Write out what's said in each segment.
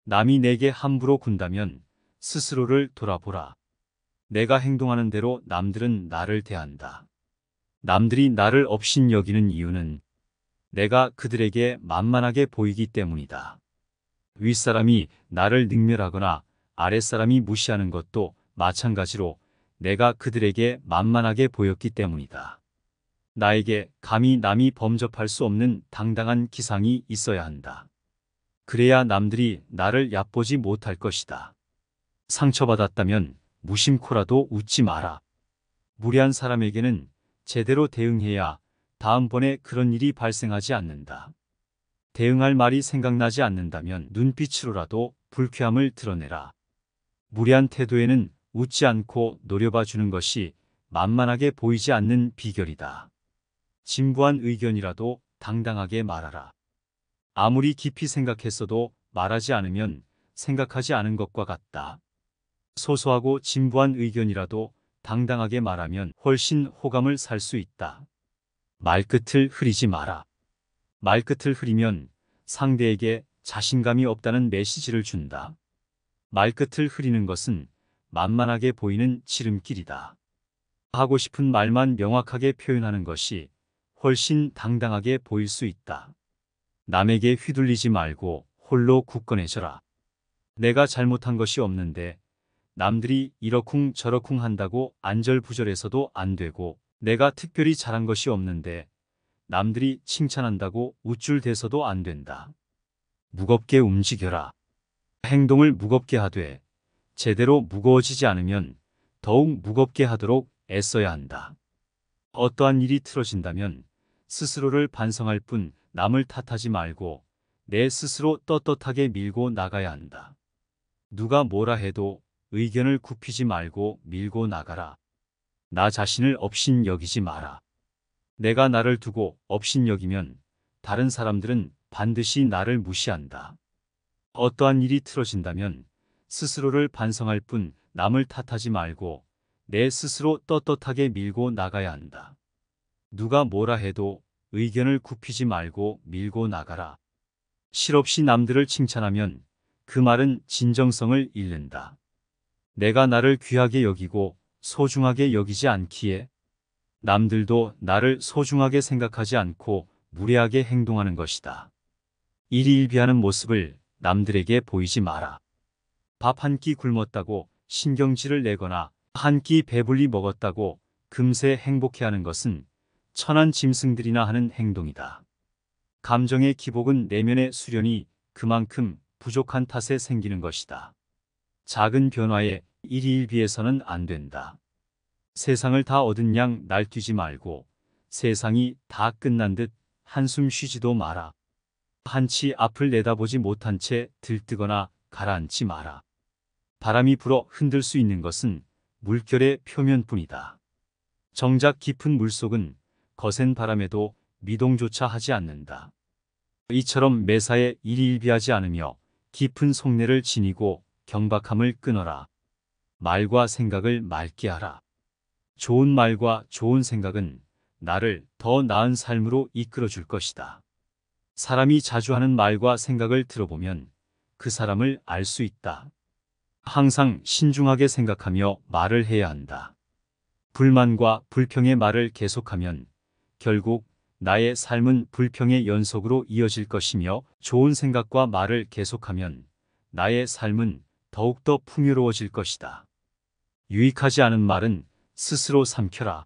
남이 내게 함부로 군다면 스스로를 돌아보라. 내가 행동하는 대로 남들은 나를 대한다. 남들이 나를 업신여기는 이유는 내가 그들에게 만만하게 보이기 때문이다. 윗사람이 나를 능멸하거나 아랫사람이 무시하는 것도 마찬가지로 내가 그들에게 만만하게 보였기 때문이다. 나에게 감히 남이 범접할 수 없는 당당한 기상이 있어야 한다. 그래야 남들이 나를 얕보지 못할 것이다. 상처받았다면 무심코라도 웃지 마라. 무례한 사람에게는 제대로 대응해야 다음번에 그런 일이 발생하지 않는다. 대응할 말이 생각나지 않는다면 눈빛으로라도 불쾌함을 드러내라. 무례한 태도에는 웃지 않고 노려봐 주는 것이 만만하게 보이지 않는 비결이다. 진부한 의견이라도 당당하게 말하라. 아무리 깊이 생각했어도 말하지 않으면 생각하지 않은 것과 같다. 소소하고 진부한 의견이라도 당당하게 말하면 훨씬 호감을 살 수 있다. 말끝을 흐리지 마라. 말끝을 흐리면 상대에게 자신감이 없다는 메시지를 준다. 말끝을 흐리는 것은 만만하게 보이는 지름길이다. 하고 싶은 말만 명확하게 표현하는 것이 훨씬 당당하게 보일 수 있다. 남에게 휘둘리지 말고 홀로 굳건해져라. 내가 잘못한 것이 없는데 남들이 이러쿵 저러쿵 한다고 안절부절해서도 안 되고, 내가 특별히 잘한 것이 없는데 남들이 칭찬한다고 우쭐대서도 안 된다. 무겁게 움직여라. 행동을 무겁게 하되 제대로 무거워지지 않으면 더욱 무겁게 하도록 애써야 한다. 어떠한 일이 틀어진다면 스스로를 반성할 뿐 남을 탓하지 말고 내 스스로 떳떳하게 밀고 나가야 한다. 누가 뭐라 해도 의견을 굽히지 말고 밀고 나가라. 나 자신을 업신여기지 마라. 내가 나를 두고 업신여기면 다른 사람들은 반드시 나를 무시한다. 어떠한 일이 틀어진다면 스스로를 반성할 뿐 남을 탓하지 말고 내 스스로 떳떳하게 밀고 나가야 한다. 누가 뭐라 해도 의견을 굽히지 말고 밀고 나가라. 실없이 남들을 칭찬하면 그 말은 진정성을 잃는다. 내가 나를 귀하게 여기고 소중하게 여기지 않기에 남들도 나를 소중하게 생각하지 않고 무례하게 행동하는 것이다. 일희일비하는 모습을 남들에게 보이지 마라. 밥 한 끼 굶었다고 신경질을 내거나 한 끼 배불리 먹었다고 금세 행복해하는 것은 천한 짐승들이나 하는 행동이다. 감정의 기복은 내면의 수련이 그만큼 부족한 탓에 생기는 것이다. 작은 변화에 일희일비해서는 안 된다. 세상을 다 얻은 양 날뛰지 말고 세상이 다 끝난 듯 한숨 쉬지도 마라. 한치 앞을 내다보지 못한 채 들뜨거나 가라앉지 마라. 바람이 불어 흔들 수 있는 것은 물결의 표면뿐이다. 정작 깊은 물속은 거센 바람에도 미동조차 하지 않는다. 이처럼 매사에 일희일비하지 않으며 깊은 속내를 지니고 경박함을 끊어라. 말과 생각을 맑게 하라. 좋은 말과 좋은 생각은 나를 더 나은 삶으로 이끌어 줄 것이다. 사람이 자주 하는 말과 생각을 들어보면 그 사람을 알 수 있다. 항상 신중하게 생각하며 말을 해야 한다. 불만과 불평의 말을 계속하면 결국 나의 삶은 불평의 연속으로 이어질 것이며, 좋은 생각과 말을 계속하면 나의 삶은 더욱더 풍요로워질 것이다. 유익하지 않은 말은 스스로 삼켜라.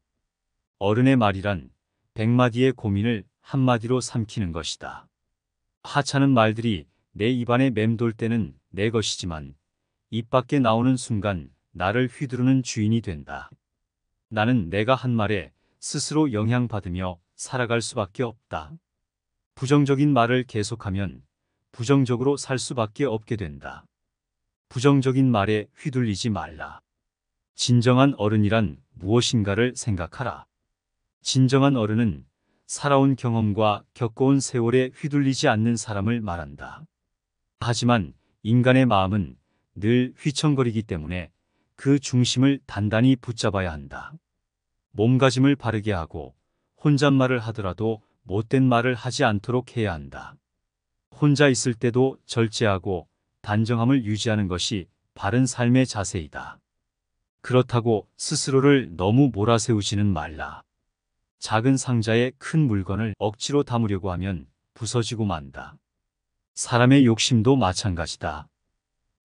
어른의 말이란 100마디의 고민을 한마디로 삼키는 것이다. 하찮은 말들이 내 입안에 맴돌 때는 내 것이지만 입 밖에 나오는 순간 나를 휘두르는 주인이 된다. 나는 내가 한 말에 스스로 영향받으며 살아갈 수밖에 없다. 부정적인 말을 계속하면 부정적으로 살 수밖에 없게 된다. 부정적인 말에 휘둘리지 말라. 진정한 어른이란 무엇인가를 생각하라. 진정한 어른은 살아온 경험과 겪어온 세월에 휘둘리지 않는 사람을 말한다. 하지만 인간의 마음은 늘 휘청거리기 때문에 그 중심을 단단히 붙잡아야 한다. 몸가짐을 바르게 하고 혼잣말을 하더라도 못된 말을 하지 않도록 해야 한다. 혼자 있을 때도 절제하고 단정함을 유지하는 것이 바른 삶의 자세이다. 그렇다고 스스로를 너무 몰아세우지는 말라. 작은 상자에 큰 물건을 억지로 담으려고 하면 부서지고 만다. 사람의 욕심도 마찬가지다.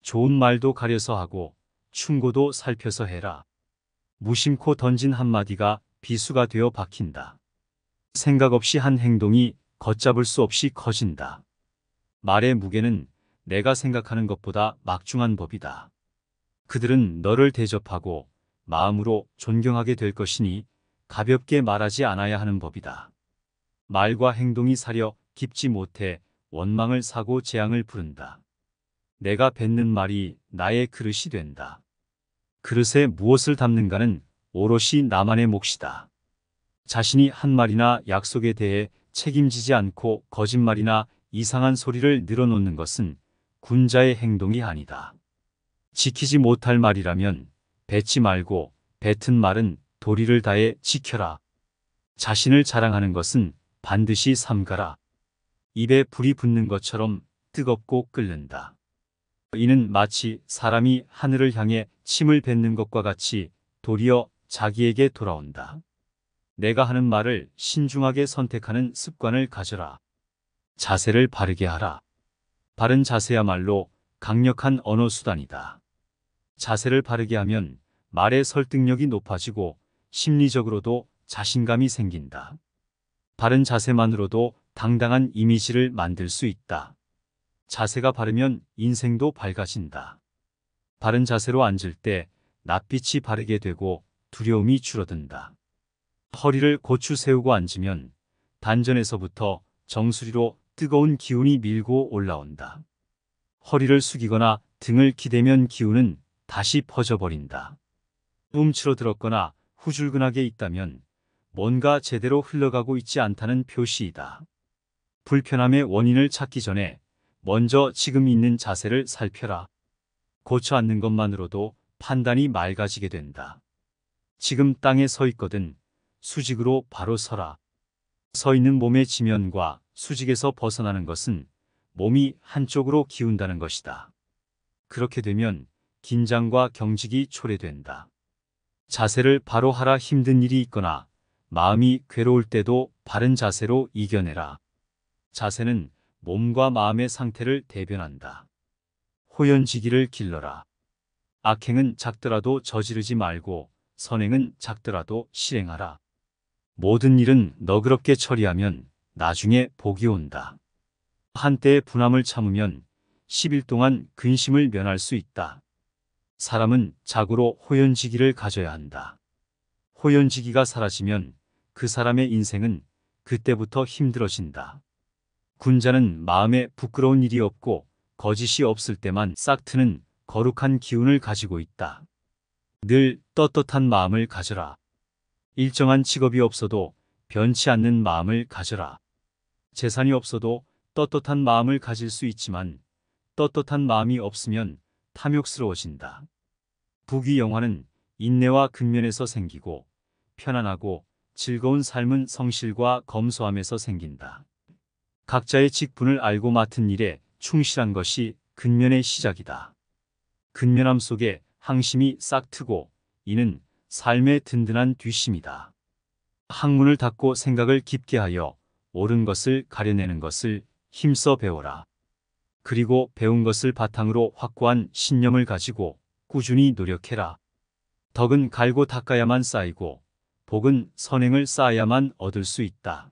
좋은 말도 가려서 하고 충고도 살펴서 해라. 무심코 던진 한마디가 비수가 되어 박힌다. 생각 없이 한 행동이 걷잡을 수 없이 커진다. 말의 무게는 내가 생각하는 것보다 막중한 법이다. 그들은 너를 대접하고 마음으로 존경하게 될 것이니 가볍게 말하지 않아야 하는 법이다. 말과 행동이 사려 깊지 못해 원망을 사고 재앙을 부른다. 내가 뱉는 말이 나의 그릇이 된다. 그릇에 무엇을 담는가는 오롯이 나만의 몫이다. 자신이 한 말이나 약속에 대해 책임지지 않고 거짓말이나 이상한 소리를 늘어놓는 것은 군자의 행동이 아니다. 지키지 못할 말이라면 뱉지 말고 뱉은 말은 도리를 다해 지켜라. 자신을 자랑하는 것은 반드시 삼가라. 입에 불이 붙는 것처럼 뜨겁고 끓는다. 이는 마치 사람이 하늘을 향해 침을 뱉는 것과 같이 도리어 자기에게 돌아온다. 내가 하는 말을 신중하게 선택하는 습관을 가져라. 자세를 바르게 하라. 바른 자세야말로 강력한 언어 수단이다. 자세를 바르게 하면 말의 설득력이 높아지고 심리적으로도 자신감이 생긴다. 바른 자세만으로도 당당한 이미지를 만들 수 있다. 자세가 바르면 인생도 밝아진다. 바른 자세로 앉을 때 낯빛이 바르게 되고 두려움이 줄어든다. 허리를 고추 세우고 앉으면 단전에서부터 정수리로 뜨거운 기운이 밀고 올라온다. 허리를 숙이거나 등을 기대면 기운은 다시 퍼져버린다. 움츠러들었거나 후줄근하게 있다면 뭔가 제대로 흘러가고 있지 않다는 표시이다. 불편함의 원인을 찾기 전에 먼저 지금 있는 자세를 살펴라. 고쳐 앉는 것만으로도 판단이 맑아지게 된다. 지금 땅에 서 있거든 수직으로 바로 서라. 서 있는 몸의 지면과 수직에서 벗어나는 것은 몸이 한쪽으로 기운다는 것이다. 그렇게 되면 긴장과 경직이 초래된다. 자세를 바로 하라. 힘든 일이 있거나 마음이 괴로울 때도 바른 자세로 이겨내라. 자세는 몸과 마음의 상태를 대변한다. 호연지기를 길러라. 악행은 작더라도 저지르지 말고 선행은 작더라도 실행하라. 모든 일은 너그럽게 처리하면 나중에 복이 온다. 한때의 분함을 참으면 10일 동안 근심을 면할 수 있다. 사람은 자고로 호연지기를 가져야 한다. 호연지기가 사라지면 그 사람의 인생은 그때부터 힘들어진다. 군자는 마음에 부끄러운 일이 없고 거짓이 없을 때만 싹트는 거룩한 기운을 가지고 있다. 늘 떳떳한 마음을 가져라. 일정한 직업이 없어도 변치 않는 마음을 가져라. 재산이 없어도 떳떳한 마음을 가질 수 있지만 떳떳한 마음이 없으면 탐욕스러워진다. 부귀 영화는 인내와 근면에서 생기고 편안하고 즐거운 삶은 성실과 검소함에서 생긴다. 각자의 직분을 알고 맡은 일에 충실한 것이 근면의 시작이다. 근면함 속에 항심이 싹트고 이는 삶의 든든한 뒷심이다. 학문을 닫고 생각을 깊게 하여 옳은 것을 가려내는 것을 힘써 배워라. 그리고 배운 것을 바탕으로 확고한 신념을 가지고 꾸준히 노력해라. 덕은 갈고 닦아야만 쌓이고 복은 선행을 쌓아야만 얻을 수 있다.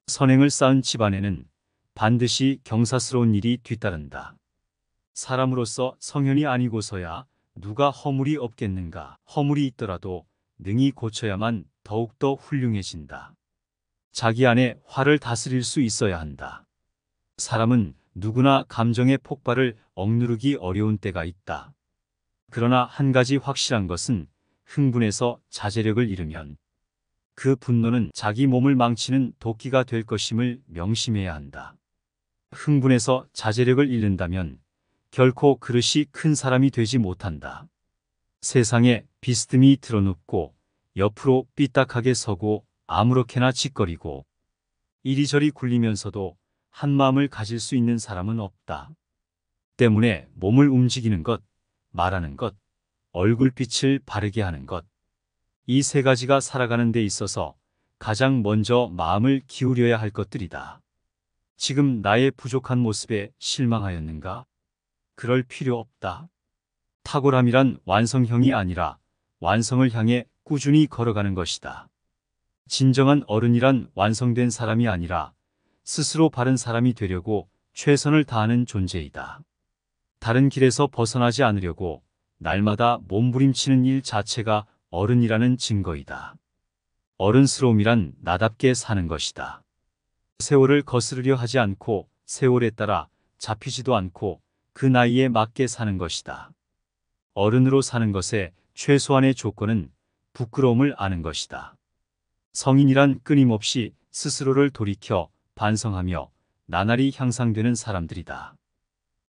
선행을 쌓은 집안에는 반드시 경사스러운 일이 뒤따른다. 사람으로서 성현이 아니고서야 누가 허물이 없겠는가. 허물이 있더라도 능히 고쳐야만 더욱더 훌륭해진다. 자기 안에 화를 다스릴 수 있어야 한다. 사람은 누구나 감정의 폭발을 억누르기 어려운 때가 있다. 그러나 한 가지 확실한 것은 흥분해서 자제력을 잃으면 그 분노는 자기 몸을 망치는 도끼가 될 것임을 명심해야 한다. 흥분해서 자제력을 잃는다면 결코 그릇이 큰 사람이 되지 못한다. 세상에 비스듬히 드러눕고 옆으로 삐딱하게 서고 아무렇게나 짓거리고 이리저리 굴리면서도 한 마음을 가질 수 있는 사람은 없다. 때문에 몸을 움직이는 것, 말하는 것, 얼굴빛을 바르게 하는 것. 이 세 가지가 살아가는 데 있어서 가장 먼저 마음을 기울여야 할 것들이다. 지금 나의 부족한 모습에 실망하였는가? 그럴 필요 없다. 탁월함이란 완성형이 아니라 완성을 향해 꾸준히 걸어가는 것이다. 진정한 어른이란 완성된 사람이 아니라 스스로 바른 사람이 되려고 최선을 다하는 존재이다. 다른 길에서 벗어나지 않으려고 날마다 몸부림치는 일 자체가 어른이라는 증거이다. 어른스러움이란 나답게 사는 것이다. 세월을 거스르려 하지 않고 세월에 따라 잡히지도 않고 그 나이에 맞게 사는 것이다. 어른으로 사는 것의 최소한의 조건은 부끄러움을 아는 것이다. 성인이란 끊임없이 스스로를 돌이켜 반성하며 나날이 향상되는 사람들이다.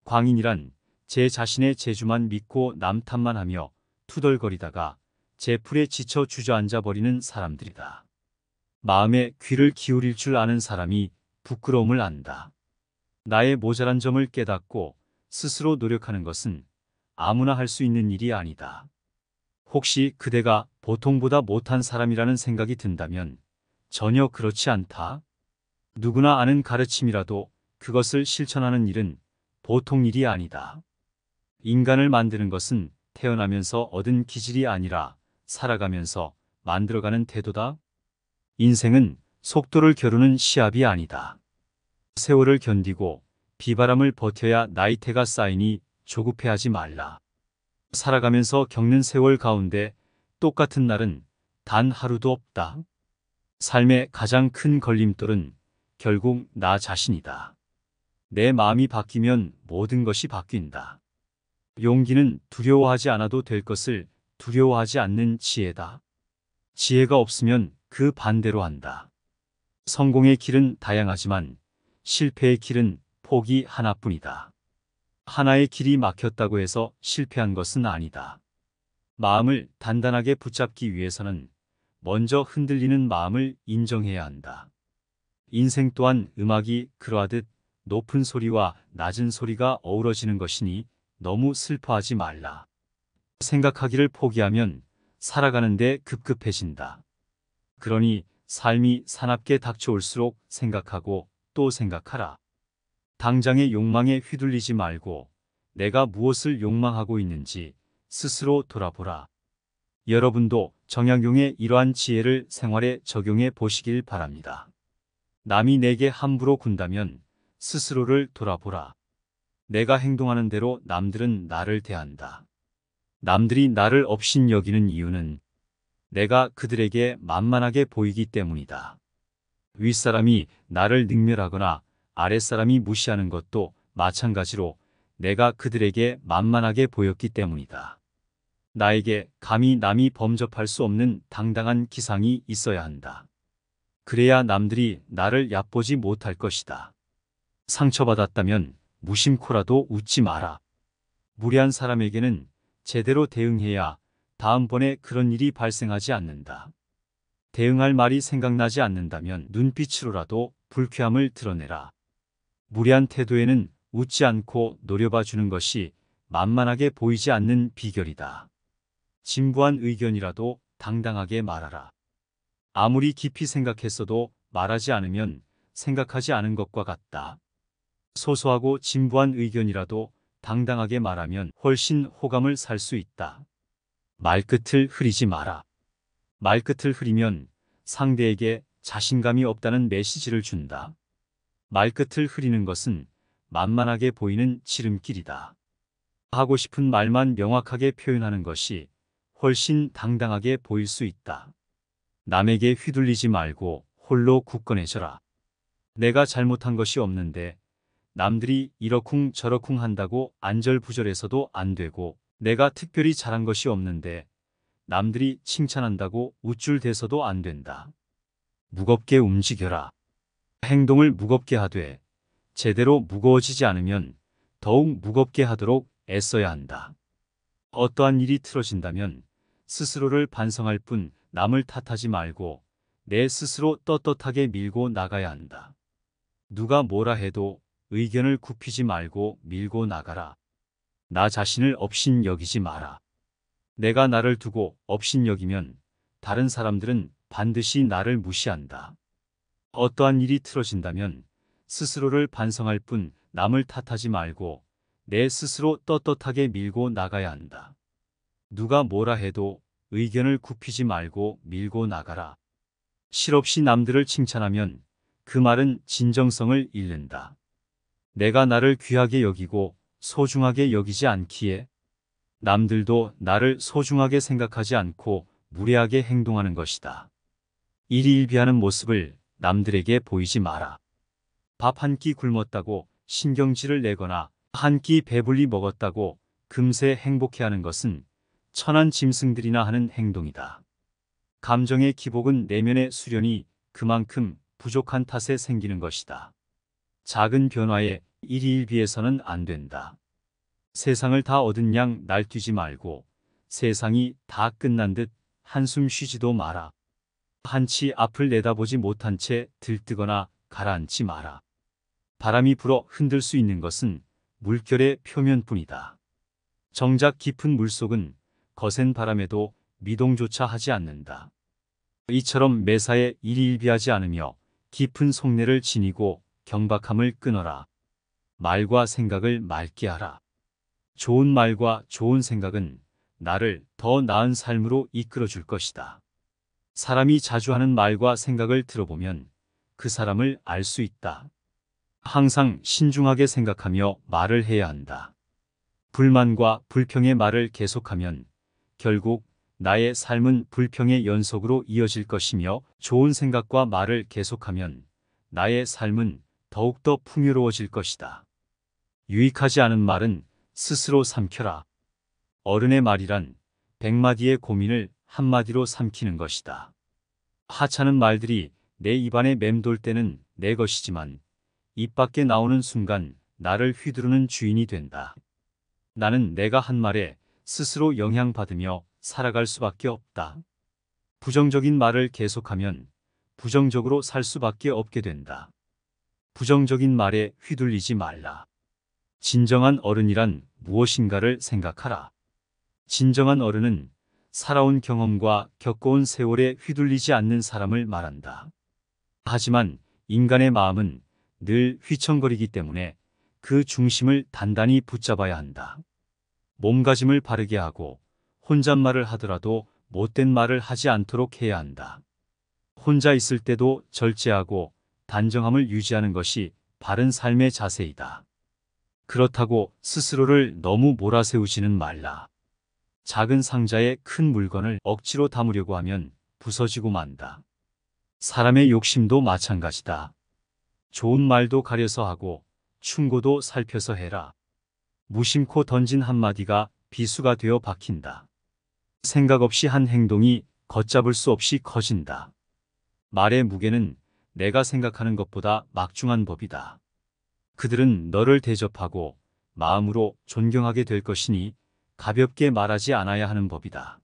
광인이란 제 자신의 재주만 믿고 남 탓만 하며 투덜거리다가 제풀에 지쳐 주저앉아 버리는 사람들이다. 마음에 귀를 기울일 줄 아는 사람이 부끄러움을 안다. 나의 모자란 점을 깨닫고 스스로 노력하는 것은 아무나 할 수 있는 일이 아니다. 혹시 그대가 보통보다 못한 사람이라는 생각이 든다면 전혀 그렇지 않다. 누구나 아는 가르침이라도 그것을 실천하는 일은 보통 일이 아니다. 인간을 만드는 것은 태어나면서 얻은 기질이 아니라 살아가면서 만들어가는 태도다. 인생은 속도를 겨루는 시합이 아니다. 세월을 견디고 비바람을 버텨야 나이테가 쌓이니 조급해하지 말라. 살아가면서 겪는 세월 가운데 똑같은 날은 단 하루도 없다. 삶의 가장 큰 걸림돌은 결국 나 자신이다. 내 마음이 바뀌면 모든 것이 바뀐다. 용기는 두려워하지 않아도 될 것을 두려워하지 않는 지혜다. 지혜가 없으면 그 반대로 한다. 성공의 길은 다양하지만 실패의 길은 폭이 하나뿐이다. 하나의 길이 막혔다고 해서 실패한 것은 아니다. 마음을 단단하게 붙잡기 위해서는 먼저 흔들리는 마음을 인정해야 한다. 인생 또한 음악이 그러하듯 높은 소리와 낮은 소리가 어우러지는 것이니 너무 슬퍼하지 말라. 생각하기를 포기하면 살아가는데 급급해진다. 그러니 삶이 사납게 닥쳐올수록 생각하고 또 생각하라. 당장의 욕망에 휘둘리지 말고 내가 무엇을 욕망하고 있는지 스스로 돌아보라. 여러분도 정약용의 이러한 지혜를 생활에 적용해 보시길 바랍니다. 남이 내게 함부로 군다면 스스로를 돌아보라. 내가 행동하는 대로 남들은 나를 대한다. 남들이 나를 업신여기는 이유는 내가 그들에게 만만하게 보이기 때문이다. 윗사람이 나를 능멸하거나 아랫사람이 무시하는 것도 마찬가지로 내가 그들에게 만만하게 보였기 때문이다. 나에게 감히 남이 범접할 수 없는 당당한 기상이 있어야 한다. 그래야 남들이 나를 얕보지 못할 것이다. 상처받았다면 무심코라도 웃지 마라. 무례한 사람에게는 제대로 대응해야 다음번에 그런 일이 발생하지 않는다. 대응할 말이 생각나지 않는다면 눈빛으로라도 불쾌함을 드러내라. 무례한 태도에는 웃지 않고 노려봐 주는 것이 만만하게 보이지 않는 비결이다. 진부한 의견이라도 당당하게 말하라. 아무리 깊이 생각했어도 말하지 않으면 생각하지 않은 것과 같다. 소소하고 진부한 의견이라도 당당하게 말하면 훨씬 호감을 살 수 있다. 말끝을 흐리지 마라. 말끝을 흐리면 상대에게 자신감이 없다는 메시지를 준다. 말끝을 흐리는 것은 만만하게 보이는 지름길이다. 하고 싶은 말만 명확하게 표현하는 것이 훨씬 당당하게 보일 수 있다. 남에게 휘둘리지 말고 홀로 굳건해져라. 내가 잘못한 것이 없는데 남들이 이러쿵 저러쿵 한다고 안절부절해서도 안 되고 내가 특별히 잘한 것이 없는데 남들이 칭찬한다고 우쭐대서도 안 된다. 무겁게 움직여라. 행동을 무겁게 하되 제대로 무거워지지 않으면 더욱 무겁게 하도록 애써야 한다. 어떠한 일이 틀어진다면 스스로를 반성할 뿐 남을 탓하지 말고 내 스스로 떳떳하게 밀고 나가야 한다. 누가 뭐라 해도 의견을 굽히지 말고 밀고 나가라. 나 자신을 업신여기지 마라. 내가 나를 두고 업신여기면 다른 사람들은 반드시 나를 무시한다. 어떠한 일이 틀어진다면 스스로를 반성할 뿐 남을 탓하지 말고 내 스스로 떳떳하게 밀고 나가야 한다. 누가 뭐라 해도 의견을 굽히지 말고 밀고 나가라. 실없이 남들을 칭찬하면 그 말은 진정성을 잃는다. 내가 나를 귀하게 여기고 소중하게 여기지 않기에 남들도 나를 소중하게 생각하지 않고 무례하게 행동하는 것이다. 일희일비하는 모습을 남들에게 보이지 마라. 밥 한 끼 굶었다고 신경질을 내거나 한 끼 배불리 먹었다고 금세 행복해하는 것은 천한 짐승들이나 하는 행동이다. 감정의 기복은 내면의 수련이 그만큼 부족한 탓에 생기는 것이다. 작은 변화에 일희일비해서는 안 된다. 세상을 다 얻은 양 날뛰지 말고 세상이 다 끝난 듯 한숨 쉬지도 마라. 한치 앞을 내다보지 못한 채 들뜨거나 가라앉지 마라. 바람이 불어 흔들 수 있는 것은 물결의 표면뿐이다. 정작 깊은 물속은 거센 바람에도 미동조차 하지 않는다. 이처럼 매사에 일희일비하지 않으며 깊은 속내를 지니고 경박함을 끊어라. 말과 생각을 맑게 하라. 좋은 말과 좋은 생각은 나를 더 나은 삶으로 이끌어 줄 것이다. 사람이 자주 하는 말과 생각을 들어보면 그 사람을 알 수 있다. 항상 신중하게 생각하며 말을 해야 한다. 불만과 불평의 말을 계속하면 결국 나의 삶은 불평의 연속으로 이어질 것이며 좋은 생각과 말을 계속하면 나의 삶은 더욱더 풍요로워질 것이다. 유익하지 않은 말은 스스로 삼켜라. 어른의 말이란 100마디의 고민을 한마디로 삼키는 것이다. 하찮은 말들이 내 입안에 맴돌 때는 내 것이지만 입 밖에 나오는 순간 나를 휘두르는 주인이 된다. 나는 내가 한 말에 스스로 영향받으며 살아갈 수밖에 없다. 부정적인 말을 계속하면 부정적으로 살 수밖에 없게 된다. 부정적인 말에 휘둘리지 말라. 진정한 어른이란 무엇인가를 생각하라. 진정한 어른은 살아온 경험과 겪어온 세월에 휘둘리지 않는 사람을 말한다. 하지만 인간의 마음은 늘 휘청거리기 때문에 그 중심을 단단히 붙잡아야 한다. 몸가짐을 바르게 하고 혼잣말을 하더라도 못된 말을 하지 않도록 해야 한다. 혼자 있을 때도 절제하고 단정함을 유지하는 것이 바른 삶의 자세이다. 그렇다고 스스로를 너무 몰아세우지는 말라. 작은 상자에 큰 물건을 억지로 담으려고 하면 부서지고 만다. 사람의 욕심도 마찬가지다. 좋은 말도 가려서 하고 충고도 살펴서 해라. 무심코 던진 한마디가 비수가 되어 박힌다. 생각 없이 한 행동이 걷잡을 수 없이 커진다. 말의 무게는 내가 생각하는 것보다 막중한 법이다. 그들은 너를 대접하고 마음으로 존경하게 될 것이니 가볍게 말하지 않아야 하는 법이다.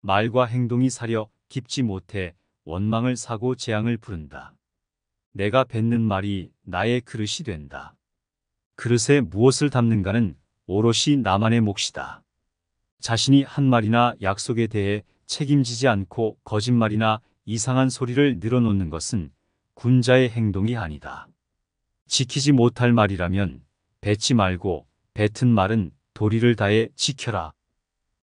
말과 행동이 사려 깊지 못해 원망을 사고 재앙을 부른다. 내가 뱉는 말이 나의 그릇이 된다. 그릇에 무엇을 담는가는 오롯이 나만의 몫이다. 자신이 한 말이나 약속에 대해 책임지지 않고 거짓말이나 이상한 소리를 늘어놓는 것은 군자의 행동이 아니다. 지키지 못할 말이라면 뱉지 말고 뱉은 말은 도리를 다해 지켜라.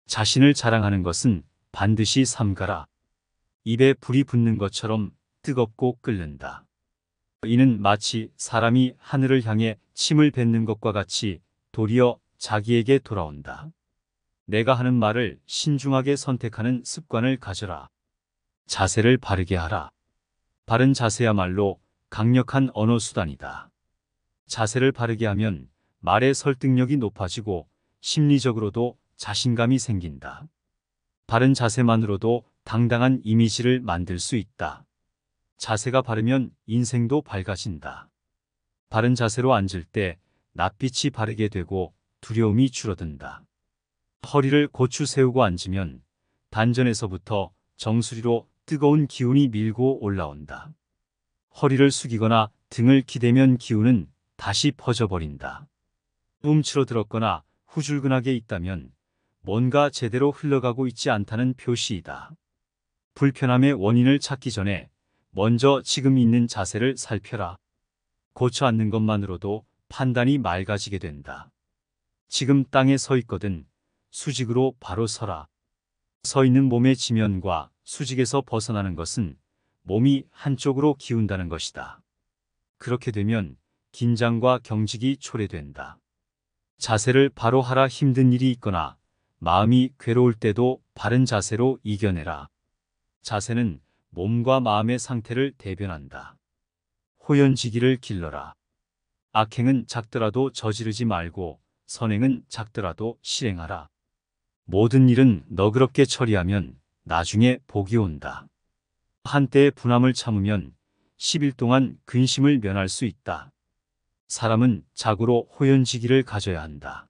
자신을 자랑하는 것은 반드시 삼가라. 입에 불이 붙는 것처럼 뜨겁고 끓는다. 이는 마치 사람이 하늘을 향해 침을 뱉는 것과 같이 도리어 자기에게 돌아온다. 내가 하는 말을 신중하게 선택하는 습관을 가져라. 자세를 바르게 하라. 바른 자세야말로 강력한 언어 수단이다. 자세를 바르게 하면 말의 설득력이 높아지고 심리적으로도 자신감이 생긴다. 바른 자세만으로도 당당한 이미지를 만들 수 있다. 자세가 바르면 인생도 밝아진다. 바른 자세로 앉을 때 낯빛이 바르게 되고 두려움이 줄어든다. 허리를 고추 세우고 앉으면 단전에서부터 정수리로 뜨거운 기운이 밀고 올라온다. 허리를 숙이거나 등을 기대면 기운은 다시 퍼져버린다. 움츠러들었거나 후줄근하게 있다면 뭔가 제대로 흘러가고 있지 않다는 표시이다. 불편함의 원인을 찾기 전에 먼저 지금 있는 자세를 살펴라. 고쳐 앉는 것만으로도 판단이 맑아지게 된다. 지금 땅에 서 있거든 수직으로 바로 서라. 서 있는 몸의 지면과 수직에서 벗어나는 것은 몸이 한쪽으로 기운다는 것이다. 그렇게 되면 긴장과 경직이 초래된다. 자세를 바로 하라. 힘든 일이 있거나 마음이 괴로울 때도 바른 자세로 이겨내라. 자세는 몸과 마음의 상태를 대변한다. 호연지기를 길러라. 악행은 작더라도 저지르지 말고 선행은 작더라도 실행하라. 모든 일은 너그럽게 처리하면 나중에 복이 온다. 한때의 분함을 참으면 10일 동안 근심을 면할 수 있다. 사람은 자고로 호연지기를 가져야 한다.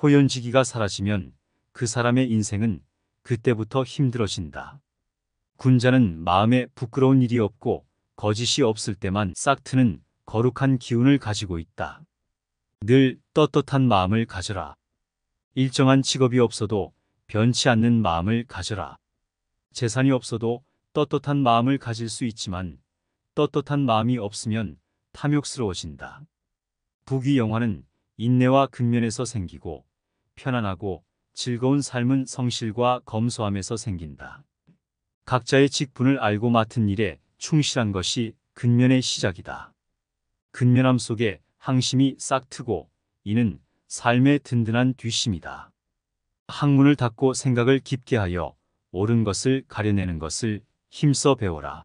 호연지기가 사라지면 그 사람의 인생은 그때부터 힘들어진다. 군자는 마음에 부끄러운 일이 없고 거짓이 없을 때만 싹트는 거룩한 기운을 가지고 있다. 늘 떳떳한 마음을 가져라. 일정한 직업이 없어도 변치 않는 마음을 가져라. 재산이 없어도 떳떳한 마음을 가질 수 있지만 떳떳한 마음이 없으면 탐욕스러워진다. 부귀 영화는 인내와 근면에서 생기고 편안하고 즐거운 삶은 성실과 검소함에서 생긴다. 각자의 직분을 알고 맡은 일에 충실한 것이 근면의 시작이다. 근면함 속에 항심이 싹트고 이는 삶의 든든한 뒷심이다. 학문을 닫고 생각을 깊게 하여 옳은 것을 가려내는 것을 힘써 배워라.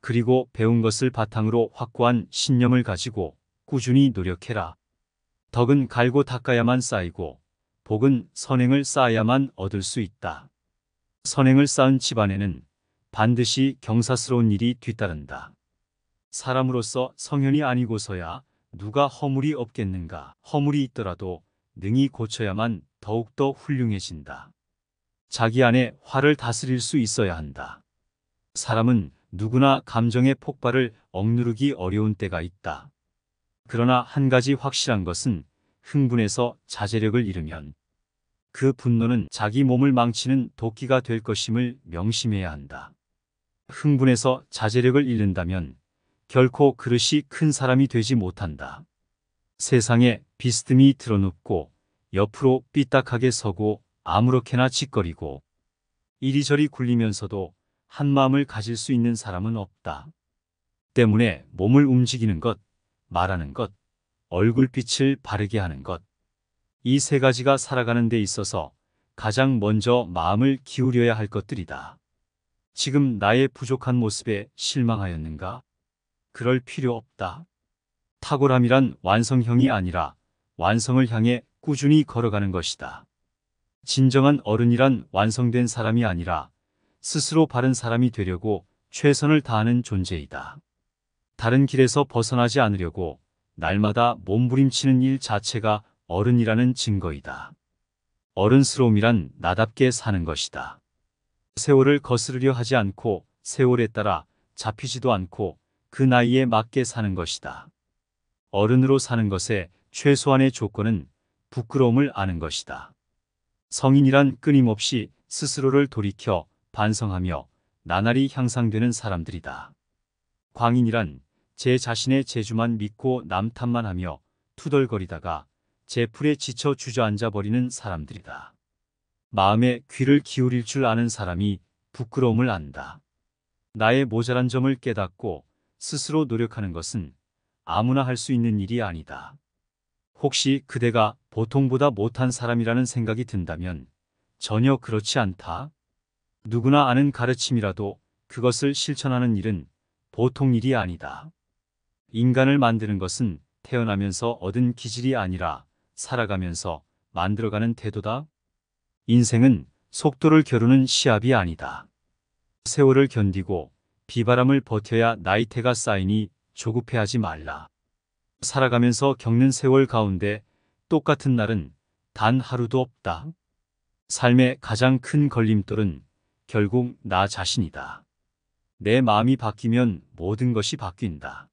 그리고 배운 것을 바탕으로 확고한 신념을 가지고 꾸준히 노력해라. 덕은 갈고 닦아야만 쌓이고 복은 선행을 쌓아야만 얻을 수 있다. 선행을 쌓은 집안에는 반드시 경사스러운 일이 뒤따른다. 사람으로서 성현이 아니고서야 누가 허물이 없겠는가. 허물이 있더라도 능히 고쳐야만 더욱더 훌륭해진다. 자기 안에 화를 다스릴 수 있어야 한다. 사람은 누구나 감정의 폭발을 억누르기 어려운 때가 있다. 그러나 한 가지 확실한 것은 흥분해서 자제력을 잃으면 그 분노는 자기 몸을 망치는 도끼가 될 것임을 명심해야 한다. 흥분해서 자제력을 잃는다면 결코 그릇이 큰 사람이 되지 못한다. 세상에 비스듬히 드러눕고 옆으로 삐딱하게 서고 아무렇게나 짓거리고 이리저리 굴리면서도 한 마음을 가질 수 있는 사람은 없다. 때문에 몸을 움직이는 것, 말하는 것, 얼굴빛을 바르게 하는 것. 이 세 가지가 살아가는 데 있어서 가장 먼저 마음을 기울여야 할 것들이다. 지금 나의 부족한 모습에 실망하였는가? 그럴 필요 없다. 탁월함이란 완성형이 아니라 완성을 향해 꾸준히 걸어가는 것이다. 진정한 어른이란 완성된 사람이 아니라 스스로 바른 사람이 되려고 최선을 다하는 존재이다. 다른 길에서 벗어나지 않으려고 날마다 몸부림치는 일 자체가 어른이라는 증거이다. 어른스러움이란 나답게 사는 것이다. 세월을 거스르려 하지 않고 세월에 따라 잡히지도 않고 그 나이에 맞게 사는 것이다. 어른으로 사는 것의 최소한의 조건은 부끄러움을 아는 것이다. 성인이란 끊임없이 스스로를 돌이켜 반성하며 나날이 향상되는 사람들이다. 광인이란 제 자신의 재주만 믿고 남 탓만 하며 투덜거리다가 제풀에 지쳐 주저앉아 버리는 사람들이다. 마음에 귀를 기울일 줄 아는 사람이 부끄러움을 안다. 나의 모자란 점을 깨닫고 스스로 노력하는 것은 아무나 할 수 있는 일이 아니다. 혹시 그대가 보통보다 못한 사람이라는 생각이 든다면 전혀 그렇지 않다. 누구나 아는 가르침이라도 그것을 실천하는 일은 보통 일이 아니다. 인간을 만드는 것은 태어나면서 얻은 기질이 아니라 살아가면서 만들어가는 태도다. 인생은 속도를 겨루는 시합이 아니다. 세월을 견디고 비바람을 버텨야 나이테가 쌓이니 조급해하지 말라. 살아가면서 겪는 세월 가운데 똑같은 날은 단 하루도 없다. 삶의 가장 큰 걸림돌은 결국 나 자신이다. 내 마음이 바뀌면 모든 것이 바뀐다.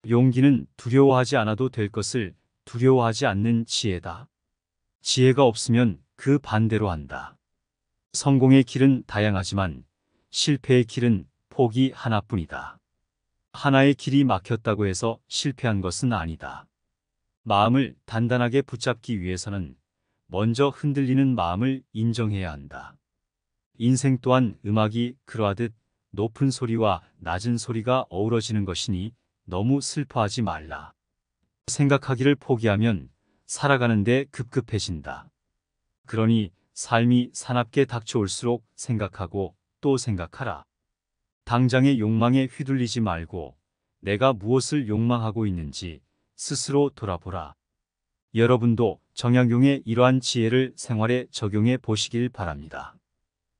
용기는 두려워하지 않아도 될 것을 두려워하지 않는 지혜다. 지혜가 없으면 그 반대로 한다. 성공의 길은 다양하지만 실패의 길은 폭이 하나뿐이다. 하나의 길이 막혔다고 해서 실패한 것은 아니다. 마음을 단단하게 붙잡기 위해서는 먼저 흔들리는 마음을 인정해야 한다. 인생 또한 음악이 그러하듯 높은 소리와 낮은 소리가 어우러지는 것이니 너무 슬퍼하지 말라. 생각하기를 포기하면 살아가는데 급급해진다. 그러니 삶이 사납게 닥쳐올수록 생각하고 또 생각하라. 당장의 욕망에 휘둘리지 말고 내가 무엇을 욕망하고 있는지 스스로 돌아보라. 여러분도 정약용의 이러한 지혜를 생활에 적용해 보시길 바랍니다.